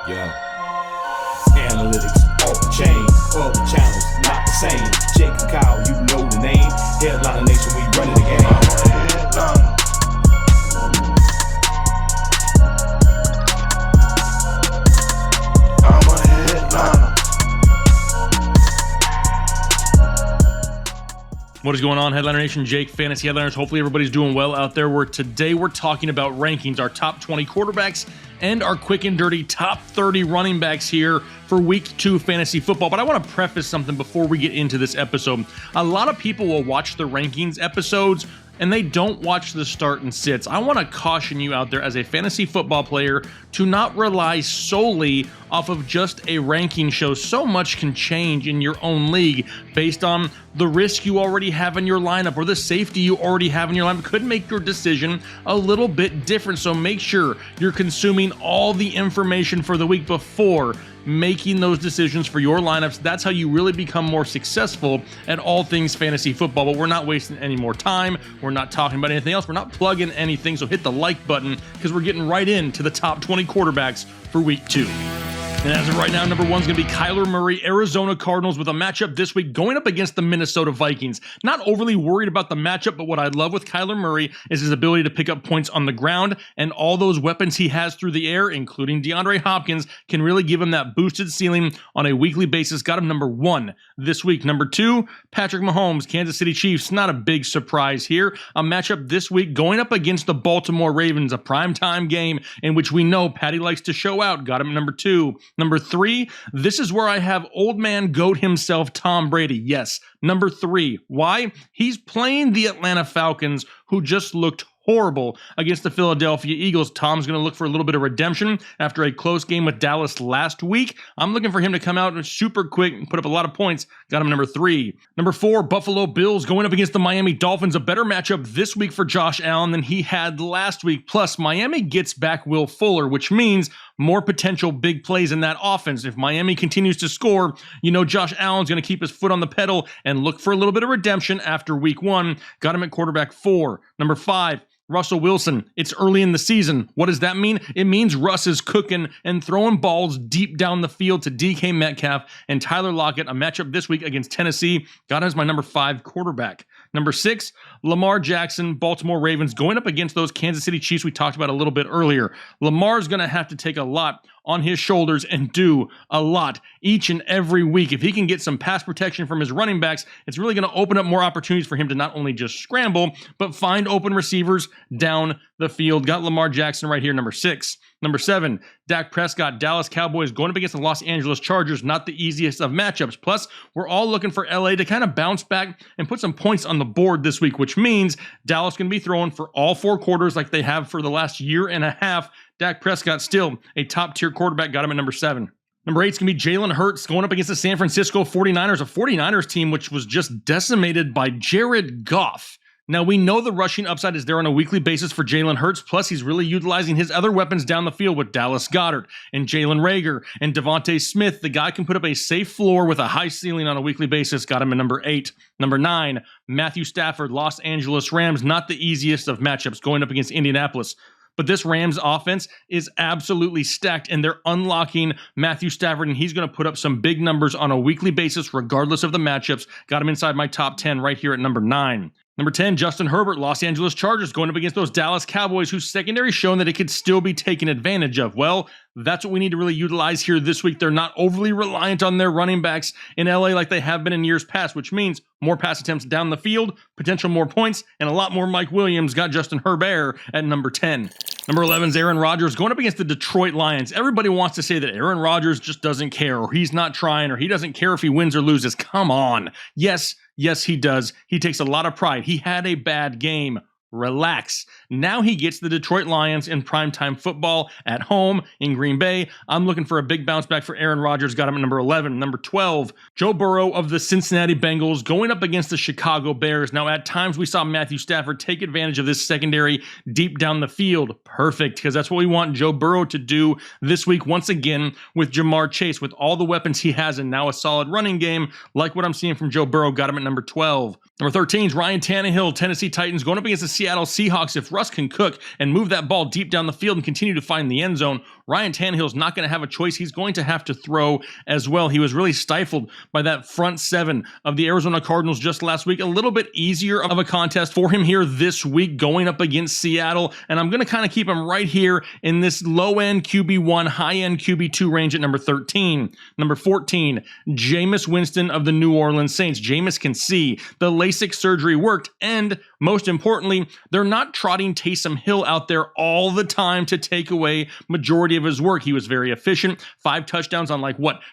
Yeah. Analytics off the chain, other channels not the same. Jake and Kyle, you know the name. Headliner Nation, we running the game. I'm a headliner. What is going on, Headliner Nation? Jake, Fantasy Headliners. Hopefully everybody's doing well out there. Today we're talking about rankings, our top 20 quarterbacks, and our quick and dirty top 30 running backs here for week 2 fantasy football. But I want to preface something before we get into this episode. A lot of people will watch the rankings episodes and they don't watch the start and sits. I want to caution you out there as a fantasy football player to not rely solely off of just a ranking show. So much can change in your own league based on the risk you already have in your lineup or the safety you already have in your lineup. Could make your decision a little bit different. So make sure you're consuming all the information for the week before making those decisions for your lineups. That's how you really become more successful at all things fantasy football. But we're not wasting any more time. We're not talking about anything else. We're not plugging anything. So hit the like button because we're getting right into the top 20 quarterbacks for week 2. And as of right now, number 1 is going to be Kyler Murray, Arizona Cardinals, with a matchup this week going up against the Minnesota Vikings. Not overly worried about the matchup, but what I love with Kyler Murray is his ability to pick up points on the ground, and all those weapons he has through the air, including DeAndre Hopkins, can really give him that boosted ceiling on a weekly basis. Got him number 1 this week. Number 2, Patrick Mahomes, Kansas City Chiefs. Not a big surprise here. A matchup this week going up against the Baltimore Ravens, a primetime game in which we know Patty likes to show out. Got him number 2. Number 3, this is where I have old man GOAT himself, Tom Brady. Yes, number 3. Why? He's playing the Atlanta Falcons, who just looked horrible against the Philadelphia Eagles. Tom's going to look for a little bit of redemption after a close game with Dallas last week. I'm looking for him to come out super quick and put up a lot of points. Got him number 3. Number 4, Buffalo Bills going up against the Miami Dolphins. A better matchup this week for Josh Allen than he had last week. Plus, Miami gets back Will Fuller, which means more potential big plays in that offense. If Miami continues to score, you know Josh Allen's going to keep his foot on the pedal and look for a little bit of redemption after week 1. Got him at quarterback 4. Number 5, Russell Wilson. It's early in the season. What does that mean? It means Russ is cooking and throwing balls deep down the field to DK Metcalf and Tyler Lockett. A matchup this week against Tennessee. Got him as my number 5 quarterback. Number 6, Lamar Jackson, Baltimore Ravens, going up against those Kansas City Chiefs we talked about a little bit earlier. Lamar's going to have to take a lot on his shoulders and do a lot each and every week. If he can get some pass protection from his running backs, it's really going to open up more opportunities for him to not only just scramble, but find open receivers down the field. Got Lamar Jackson right here, number 6. Number 7, Dak Prescott, Dallas Cowboys, going up against the Los Angeles Chargers. Not the easiest of matchups. Plus, we're all looking for LA to kind of bounce back and put some points on the board this week, which means Dallas can be throwing for all 4 quarters like they have for the last year and a half. Dak Prescott still a top-tier quarterback. Got him at number 7. Number 8 is going to be Jalen Hurts going up against the San Francisco 49ers, a 49ers team which was just decimated by Jared Goff. Now, we know the rushing upside is there on a weekly basis for Jalen Hurts, plus he's really utilizing his other weapons down the field with Dallas Goedert and Jalen Reagor and Devontae Smith. The guy can put up a safe floor with a high ceiling on a weekly basis. Got him at number 8. Number 9, Matthew Stafford, Los Angeles Rams. Not the easiest of matchups going up against Indianapolis. But this Rams offense is absolutely stacked, and they're unlocking Matthew Stafford, and he's going to put up some big numbers on a weekly basis regardless of the matchups. Got him inside my top 10 right here at number 9. Number 10, Justin Herbert, Los Angeles Chargers, going up against those Dallas Cowboys, whose secondary shown that it could still be taken advantage of. Well, that's what we need to really utilize here this week. They're not overly reliant on their running backs in LA like they have been in years past, which means more pass attempts down the field, potential more points, and a lot more Mike Williams. Got Justin Herbert at number 10. Number 11 is Aaron Rodgers going up against the Detroit Lions. Everybody wants to say that Aaron Rodgers just doesn't care, or he's not trying, or he doesn't care if he wins or loses. Come on. Yes, he does. He takes a lot of pride. He had a bad game. Relax. Now he gets the Detroit Lions in primetime football at home in Green Bay. I'm looking for a big bounce back for Aaron Rodgers. Got him at number 11. Number 12, Joe Burrow of the Cincinnati Bengals going up against the Chicago Bears. Now, at times we saw Matthew Stafford take advantage of this secondary deep down the field. Perfect, because that's what we want Joe Burrow to do this week once again with Jamar Chase, with all the weapons he has and now a solid running game like what I'm seeing from Joe Burrow. Got him at number 12. Number 13 is Ryan Tannehill, Tennessee Titans, going up against the Seattle Seahawks, if Russ can cook and move that ball deep down the field and continue to find the end zone, Ryan Tannehill's not going to have a choice. He's going to have to throw as well. He was really stifled by that front seven of the Arizona Cardinals just last week. A little bit easier of a contest for him here this week going up against Seattle, and I'm going to kind of keep him right here in this low-end QB1, high-end QB2 range at number 13. Number 14, Jameis Winston of the New Orleans Saints. Jameis can see the LASIK surgery worked, and most importantly, they're not trotting Taysom Hill out there all the time to take away majority of his work. He was very efficient, 5 touchdowns on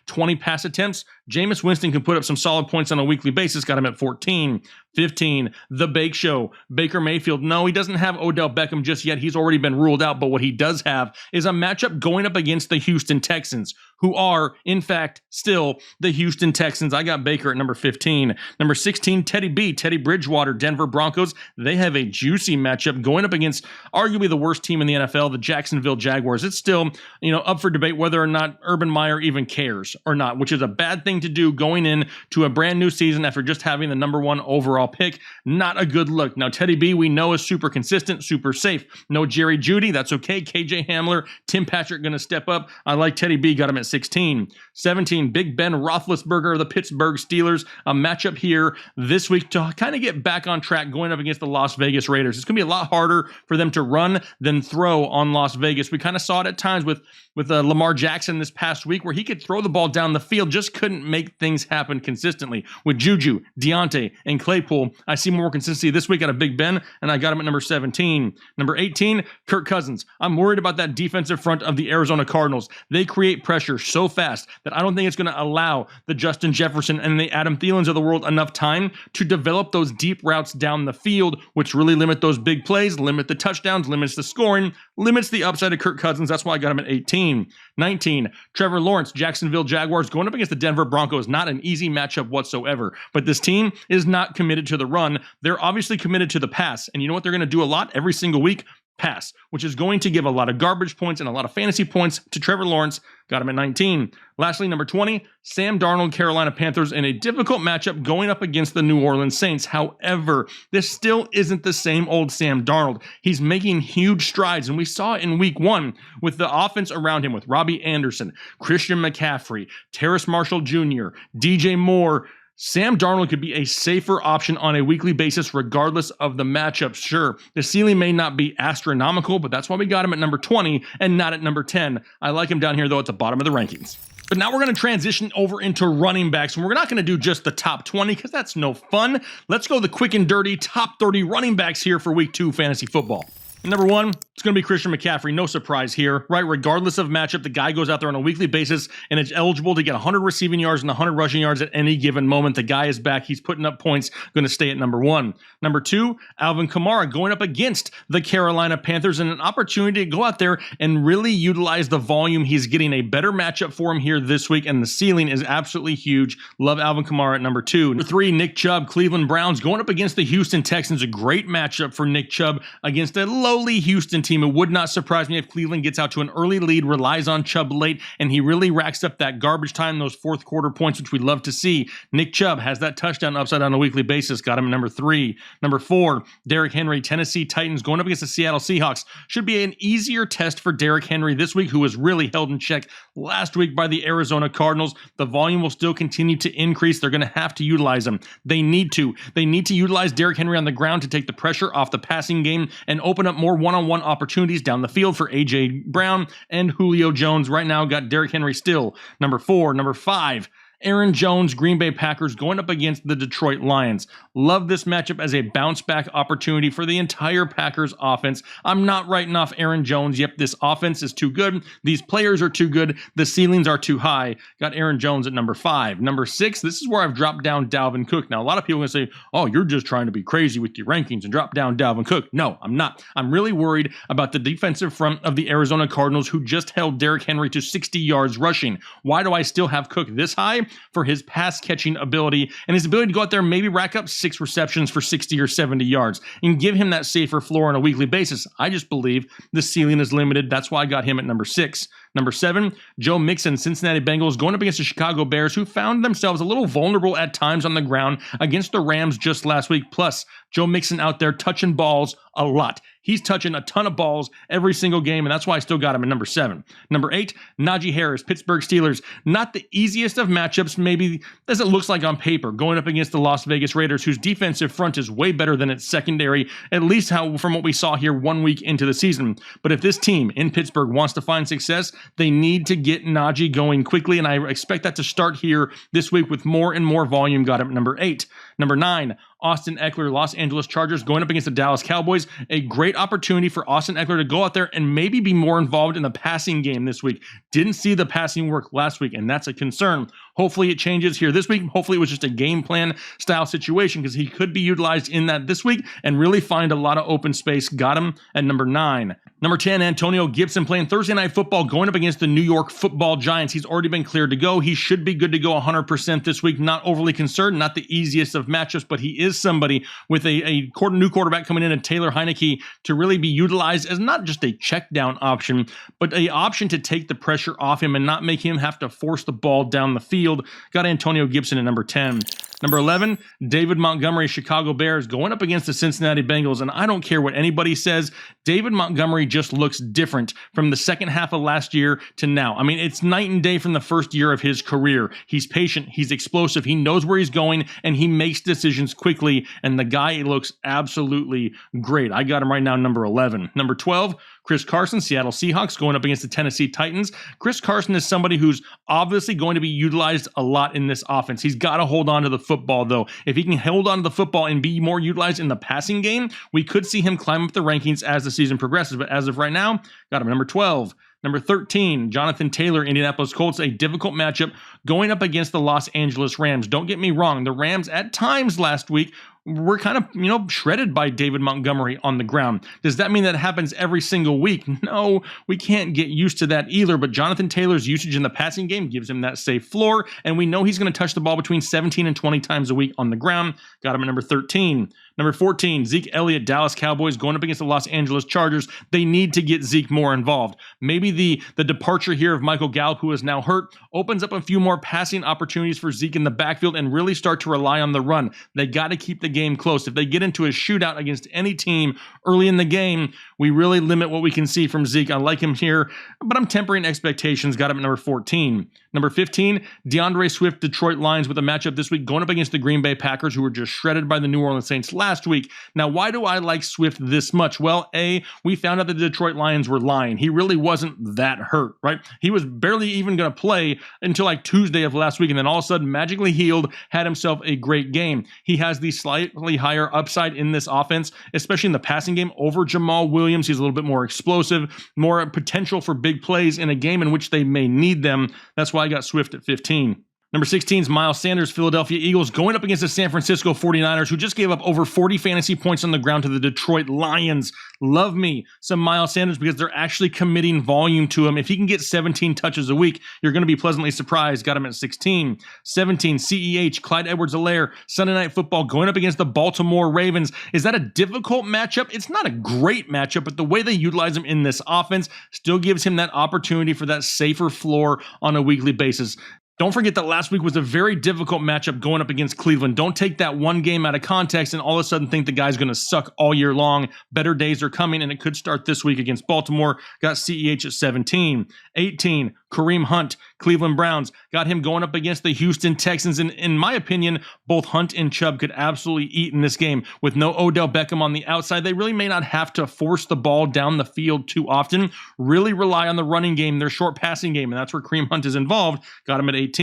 20 pass attempts. Jameis Winston can put up some solid points on a weekly basis, got him at 14. 15, The Bake Show, Baker Mayfield. No, he doesn't have Odell Beckham just yet. He's already been ruled out, but what he does have is a matchup going up against the Houston Texans, who are, in fact, still the Houston Texans. I got Baker at number 15. Number 16, Teddy B, Teddy Bridgewater, Denver Broncos. They have a juicy matchup going up against arguably the worst team in the NFL, the Jacksonville Jaguars. It's still, up for debate whether or not Urban Meyer even cares or not, which is a bad thing to do going into a brand new season after just having the number 1 overall pick. Not a good look. Now, Teddy B, we know, is super consistent, super safe. No Jerry Jeudy. That's okay. KJ Hamler, Tim Patrick going to step up. I like Teddy B. Got him at 16. 17, Big Ben Roethlisberger of the Pittsburgh Steelers. A matchup here this week to kind of get back on track going up against the Las Vegas Raiders. It's going to be a lot harder for them to run than throw on Las Vegas. We kind of saw it at times with Lamar Jackson this past week where he could throw the ball down the field, just couldn't make things happen consistently. With Juju, Deontay, and Claypool, I see more consistency this week out of Big Ben, and I got him at number 17. Number 18, Kirk Cousins. I'm worried about that defensive front of the Arizona Cardinals. They create pressure so fast that I don't think it's going to allow the Justin Jefferson and the Adam Thielens of the world enough time to develop those deep routes down the field, which really limit those big plays, limit the touchdowns, limits the scoring, limits the upside of Kirk Cousins. That's why I got him at 18. 19, Trevor Lawrence, Jacksonville Jaguars, going up against the Denver Broncos. Not an easy matchup whatsoever, but this team is not committed to the run. They're obviously committed to the pass, and you know what they're going to do a lot every single week? Pass, which is going to give a lot of garbage points and a lot of fantasy points to Trevor Lawrence. Got him at 19. Lastly, number 20, Sam Darnold, Carolina Panthers, in a difficult matchup going up against the New Orleans Saints. However, this still isn't the same old Sam Darnold. He's making huge strides, and we saw it in week 1 with the offense around him with Robbie Anderson, Christian McCaffrey, Terrace Marshall Jr., DJ Moore. Sam Darnold could be a safer option on a weekly basis regardless of the matchup. Sure, the ceiling may not be astronomical, but that's why we got him at number 20 and not at number 10. I like him down here, though, at the bottom of the rankings. But now we're going to transition over into running backs, and we're not going to do just the top 20 because that's no fun. Let's go the quick and dirty top 30 running backs here for week 2 fantasy football. Number 1, it's going to be Christian McCaffrey. No surprise here, right? Regardless of matchup, the guy goes out there on a weekly basis and is eligible to get 100 receiving yards and 100 rushing yards at any given moment. The guy is back. He's putting up points. Going to stay at number 1. Number 2, Alvin Kamara going up against the Carolina Panthers and an opportunity to go out there and really utilize the volume. He's getting a better matchup for him here this week, and the ceiling is absolutely huge. Love Alvin Kamara at number 2. Number 3, Nick Chubb, Cleveland Browns going up against the Houston Texans. A great matchup for Nick Chubb against a lowly Houston team. It would not surprise me if Cleveland gets out to an early lead, relies on Chubb late, and he really racks up that garbage time, those fourth quarter points, which we'd love to see. Nick Chubb has that touchdown upside on a weekly basis. Got him at number 3. Number 4, Derrick Henry, Tennessee Titans going up against the Seattle Seahawks. Should be an easier test for Derrick Henry this week, who was really held in check last week by the Arizona Cardinals. The volume will still continue to increase. They're going to have to utilize him. They need to. They need to utilize Derrick Henry on the ground to take the pressure off the passing game and open up more one-on-one opportunities down the field for A.J. Brown and Julio Jones. Right now, got Derrick Henry still. Number 4. Number 5, Aaron Jones, Green Bay Packers going up against the Detroit Lions. Love this matchup as a bounce-back opportunity for the entire Packers offense. I'm not writing off Aaron Jones. Yep, this offense is too good. These players are too good. The ceilings are too high. Got Aaron Jones at number 5. Number 6, this is where I've dropped down Dalvin Cook. Now, a lot of people are going to say, oh, you're just trying to be crazy with your rankings and drop down Dalvin Cook. No, I'm not. I'm really worried about the defensive front of the Arizona Cardinals, who just held Derrick Henry to 60 yards rushing. Why do I still have Cook this high? For his pass catching ability and his ability to go out there and maybe rack up 6 receptions for 60 or 70 yards and give him that safer floor on a weekly basis. I just believe the ceiling is limited. That's why I got him at number 6. Number 7, Joe Mixon, Cincinnati Bengals, going up against the Chicago Bears, who found themselves a little vulnerable at times on the ground against the Rams just last week. Plus, Joe Mixon out there touching balls a lot. He's touching a ton of balls every single game, and that's why I still got him at number 7. Number 8, Najee Harris, Pittsburgh Steelers. Not the easiest of matchups, maybe as it looks like on paper, going up against the Las Vegas Raiders, whose defensive front is way better than its secondary, at least from what we saw here 1 week into the season. But if this team in Pittsburgh wants to find success, they need to get Najee going quickly, and I expect that to start here this week with more and more volume. Got him at number 8. Number 9, Austin Eckler, Los Angeles Chargers, going up against the Dallas Cowboys. A great opportunity for Austin Eckler to go out there and maybe be more involved in the passing game this week. Didn't see the passing work last week, and that's a concern. Hopefully it changes here this week. Hopefully it was just a game plan style situation, because he could be utilized in that this week and really find a lot of open space. Got him at number 9. Number 10, Antonio Gibson, playing Thursday Night Football, going up against the New York Football Giants. He's already been cleared to go. He should be good to go 100% this week. Not overly concerned, not the easiest of matchups, but he is somebody with a new quarterback coming in, and Taylor Heineke, to really be utilized as not just a check down option, but an option to take the pressure off him and not make him have to force the ball down the field. Got Antonio Gibson at number 10. Number 11, David Montgomery, Chicago Bears, going up against the Cincinnati Bengals. And I don't care what anybody says, David Montgomery just looks different from the second half of last year to now. I mean, it's night and day from the first year of his career. He's patient, he's explosive, he knows where he's going, and he makes decisions quickly. And the guy looks absolutely great. I got him right now, number 11. Number 12, Chris Carson, Seattle Seahawks, going up against the Tennessee Titans. Chris Carson is somebody who's obviously going to be utilized a lot in this offense. He's got to hold on to the football, though. If he can hold on to the football and be more utilized in the passing game, we could see him climb up the rankings as the season progresses. But as of right now, got him number 12. Number 13, Jonathan Taylor, Indianapolis Colts, a difficult matchup going up against the Los Angeles Rams. Don't get me wrong, the Rams at times last week were kind of, shredded by David Montgomery on the ground. Does that mean that happens every single week? No, we can't get used to that either, but Jonathan Taylor's usage in the passing game gives him that safe floor, and we know he's going to touch the ball between 17 and 20 times a week on the ground. Got him at number 13. Number 14, Zeke Elliott, Dallas Cowboys, going up against the Los Angeles Chargers. They need to get Zeke more involved. Maybe the departure here of Michael Gallup, who is now hurt, opens up a few more passing opportunities for Zeke in the backfield and really start to rely on the run. They got to keep the game close. If they get into a shootout against any team early in the game, we really limit what we can see from Zeke. I like him here, but I'm tempering expectations. Got him at number 14. Number 15, DeAndre Swift, Detroit Lions, with a matchup this week going up against the Green Bay Packers, who were just shredded by the New Orleans Saints last week. Now, why do I like Swift this much? Well, A, we found out that the Detroit Lions were lying. He really wasn't that hurt, right? He was barely even going to play until like Tuesday of last week, and then all of a sudden magically healed, had himself a great game. He has the slightly higher upside in this offense, especially in the passing game, over Jamal Williams. He's a little bit more explosive, more potential for big plays in a game in which they may need them. That's why I got Swift at 15. Number 16 is Miles Sanders, Philadelphia Eagles, going up against the San Francisco 49ers, who just gave up over 40 fantasy points on the ground to the Detroit Lions. Love me some Miles Sanders because they're actually committing volume to him. If he can get 17 touches a week, you're going to be pleasantly surprised. Got him at 16. 17, CEH, Clyde Edwards-Helaire, Sunday Night Football, going up against the Baltimore Ravens. Is that a difficult matchup? It's not a great matchup, but the way they utilize him in this offense still gives him that opportunity for that safer floor on a weekly basis. Don't forget that last week was a very difficult matchup going up against Cleveland. Don't take that one game out of context and all of a sudden think the guy's going to suck all year long. Better days are coming, and it could start this week against Baltimore. Got CEH at 17. 18, Kareem Hunt, Cleveland Browns. Got him going up against the Houston Texans. And in my opinion, both Hunt and Chubb could absolutely eat in this game. With no Odell Beckham on the outside, they really may not have to force the ball down the field too often. Really rely on the running game, their short passing game, and that's where Kareem Hunt is involved. Got him at 18.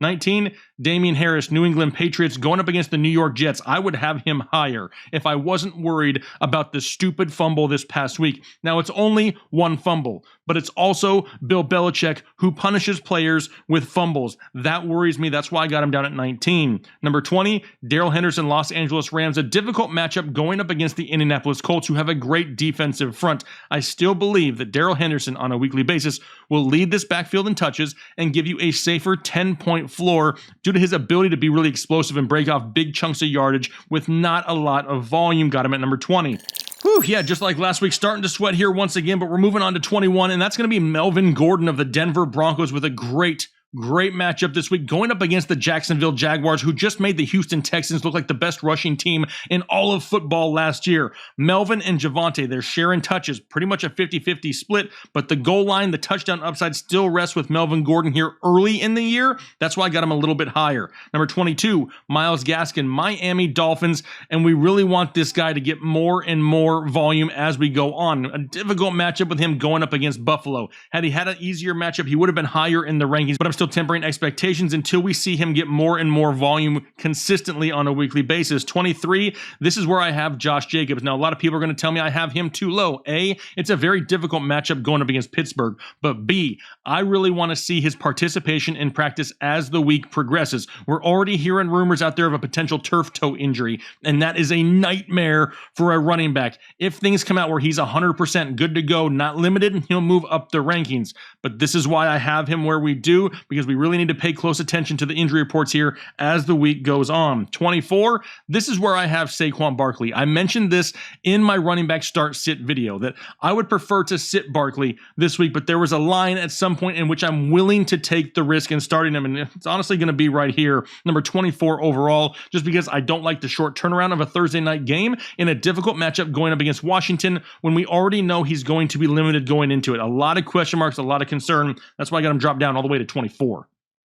19, Damian Harris, New England Patriots, going up against the New York Jets. I would have him higher if I wasn't worried about the stupid fumble this past week. Now, it's only one fumble, but it's also Bill Belichick who punishes players with fumbles. That worries me. That's why I got him down at 19. Number 20, Darrell Henderson, Los Angeles Rams. A difficult matchup going up against the Indianapolis Colts, who have a great defensive front. I still believe that Darrell Henderson on a weekly basis will lead this backfield in touches and give you a safer 10-point floor due to his ability to be really explosive and break off big chunks of yardage with not a lot of volume. Got him at number 20. Whew, yeah, just like last week, starting to sweat here once again, but we're moving on to 21, and that's going to be Melvin Gordon of the Denver Broncos with a great matchup this week, going up against the Jacksonville Jaguars, who just made the Houston Texans look like the best rushing team in all of football last year. Melvin and Javonte, they're sharing touches, pretty much a 50-50 split, but the goal line, the touchdown upside still rests with Melvin Gordon here early in the year. That's why I got him a little bit higher. Number 22, Myles Gaskin, Miami Dolphins, and we really want this guy to get more and more volume as we go on. A difficult matchup with him going up against Buffalo. Had he had an easier matchup, he would have been higher in the rankings, but I'm still tempering expectations until we see him get more and more volume consistently on a weekly basis. 23, this is where I have Josh Jacobs. Now, a lot of people are going to tell me I have him too low. A, it's a very difficult matchup going up against Pittsburgh, but B, I really want to see his participation in practice as the week progresses. We're already hearing rumors out there of a potential turf toe injury, and that is a nightmare for a running back. If things come out where he's 100% good to go, not limited, he'll move up the rankings. But this is why I have him where we do, because we really need to pay close attention to the injury reports here as the week goes on. 24, this is where I have Saquon Barkley. I mentioned this in my running back start sit video that I would prefer to sit Barkley this week, but there was a line at some point in which I'm willing to take the risk in starting him, and it's honestly going to be right here, number 24 overall, just because I don't like the short turnaround of a Thursday night game in a difficult matchup going up against Washington when we already know he's going to be limited going into it. A lot of question marks, a lot of concern. That's why I got him dropped down all the way to 24.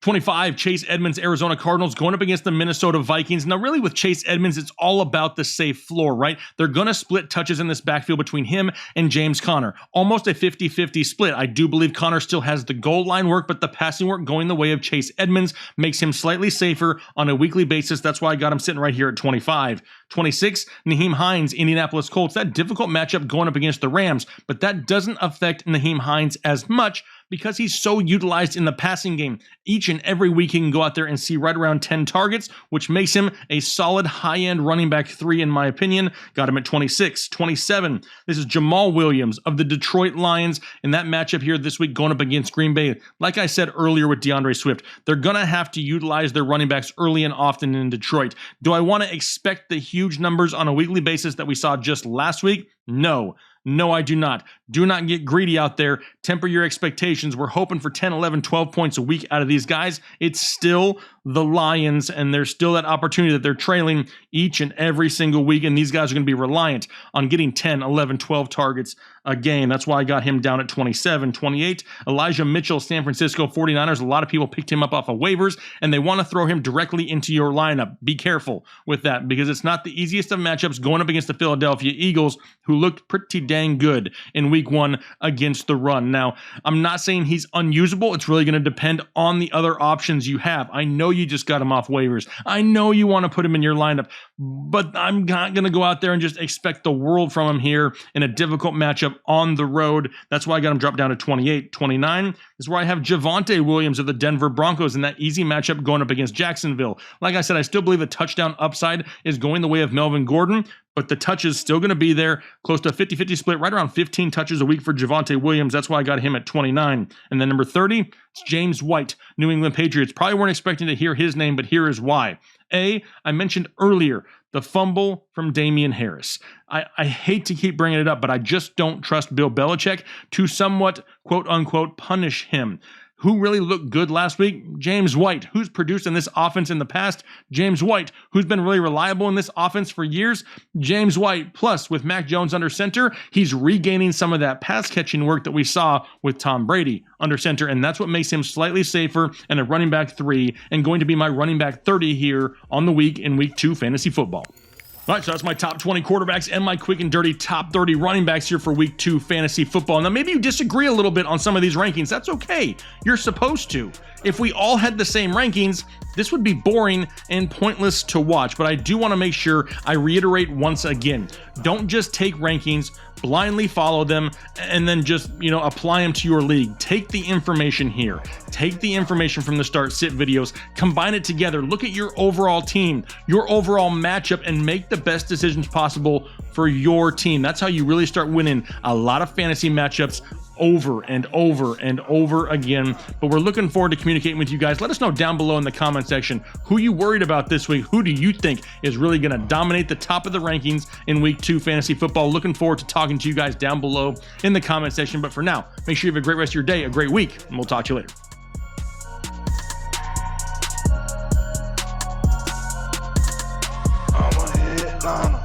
25, Chase Edmonds, Arizona Cardinals, going up against the Minnesota Vikings. Now, really, with Chase Edmonds, it's all about the safe floor, right? They're going to split touches in this backfield between him and James Conner. Almost a 50-50 split. I do believe Conner still has the goal line work, but the passing work going the way of Chase Edmonds makes him slightly safer on a weekly basis. That's why I got him sitting right here at 25. 26, Nyheim Hines, Indianapolis Colts. That difficult matchup going up against the Rams, but that doesn't affect Nyheim Hines as much because he's so utilized in the passing game. Each and every week he can go out there and see right around 10 targets, which makes him a solid high-end running back 3 in my opinion. Got him at 26. 27, this is Jamal Williams of the Detroit Lions in that matchup here this week going up against Green Bay. Like I said earlier with DeAndre Swift, they're going to have to utilize their running backs early and often in Detroit. Do I want to expect the huge numbers on a weekly basis that we saw just last week? No. No, I do not. Do not get greedy out there. Temper your expectations. We're hoping for 10, 11, 12 points a week out of these guys. It's still the Lions, and there's still that opportunity that they're trailing each and every single week, and these guys are going to be reliant on getting 10, 11, 12 targets a game. That's why I got him down at 27. 28, Elijah Mitchell, San Francisco 49ers. A lot of people picked him up off of waivers, and they want to throw him directly into your lineup. Be careful with that, because it's not the easiest of matchups going up against the Philadelphia Eagles, who looked pretty dang good in week 1 against the run. Now, I'm not saying he's unusable. It's really going to depend on the other options you have. I know you just got him off waivers. I know you want to put him in your lineup, but I'm not going to go out there and just expect the world from him here in a difficult matchup on the road. That's why I got him dropped down to 28. 29 is where I have Javonte Williams of the Denver Broncos in that easy matchup going up against Jacksonville. Like I said, I still believe the touchdown upside is going the way of Melvin Gordon, but the touch is still going to be there, close to a 50-50 split, right around 15 touches a week for Javonte Williams. That's why I got him at 29. And then number 30, it's James White, New England Patriots. Probably weren't expecting to hear his name, but here is why. A, I mentioned earlier, the fumble from Damian Harris. I hate to keep bringing it up, but I just don't trust Bill Belichick to somewhat, quote-unquote, punish him. Who really looked good last week? James White. Who's produced in this offense in the past? James White. Who's been really reliable in this offense for years? James White. Plus, with Mac Jones under center, he's regaining some of that pass-catching work that we saw with Tom Brady under center, and that's what makes him slightly safer and a running back 3 and going to be my running back 30 here on the week in Week 2 fantasy football. All right, so that's my top 20 quarterbacks and my quick and dirty top 30 running backs here for Week 2 fantasy football. Now, maybe you disagree a little bit on some of these rankings. That's okay. You're supposed to. If we all had the same rankings, this would be boring and pointless to watch. But I do want to make sure I reiterate once again, don't just take rankings, blindly follow them, and then just, apply them to your league. Take the information here. Take the information from the start sit videos, combine it together, look at your overall team, your overall matchup, and make the best decisions possible for your team. That's how you really start winning a lot of fantasy matchups over and over and over again. But we're looking forward to communicating with you guys. Let us know down below in the comment section who you worried about this week. Who do you think is really going to dominate the top of the rankings in week 2 fantasy football? Looking forward to talking to you guys down below in the comment section. But for now, make sure you have a great rest of your day, a great week, and we'll talk to you later. I'm a headliner.